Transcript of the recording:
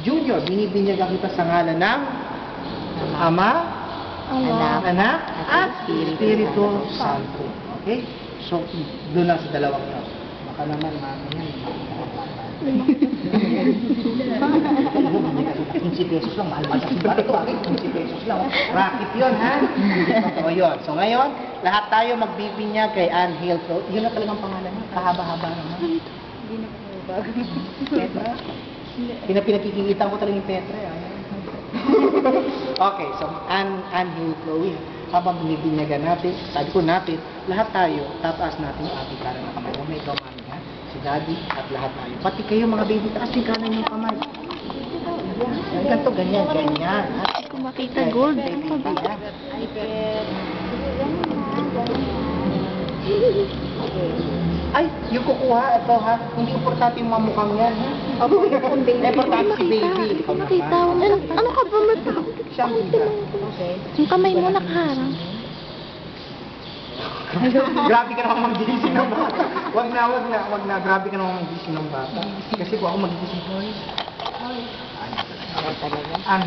Junior, binibinyagan kita sa ngalan ng Ama, Anak, at Espiritu Santo. Okay? So, doon lang sa dalawang yun. Baka naman, yan. 15 pesos lang, mahal sa simbahan ito. 15 pesos lang. Racket yun, ha? Totoo yun. So ngayon, lahat tayo magbibinyag kay Ann Hill. So, yun na talagang pangalan niya. Kahaba-haba naman. Hindi na po ba? Petra? Pinakikilitan ko talaga yung Petra. Okay, so Ann Hill Chloe. Habang binibinyagan natin, sabi ko natin, lahat tayo, tataas natin yung ating kanan na kamay. May ikaw, mami, ha? Si Daddy at lahat tayo. Pati kayo mga baby, taas yung kanan yung kamay. Ganito, ganyan. Ha? Hindi ko makita gold. Ano ka ba? Ay, yung kukuha, ito ha. Hindi importante yung mamukhang yan, ha? Opo, importante si baby. Ikaw Makita ko. Ano ka ba mata? Siya ang bida. Okay. Yung kamay mo nakaharang. Grabe ka naman mag-gising ng bata. Wag na. Grabe ka naman mag-gising ng bata. Kasi kung ako mag-gising ko, ay. Ang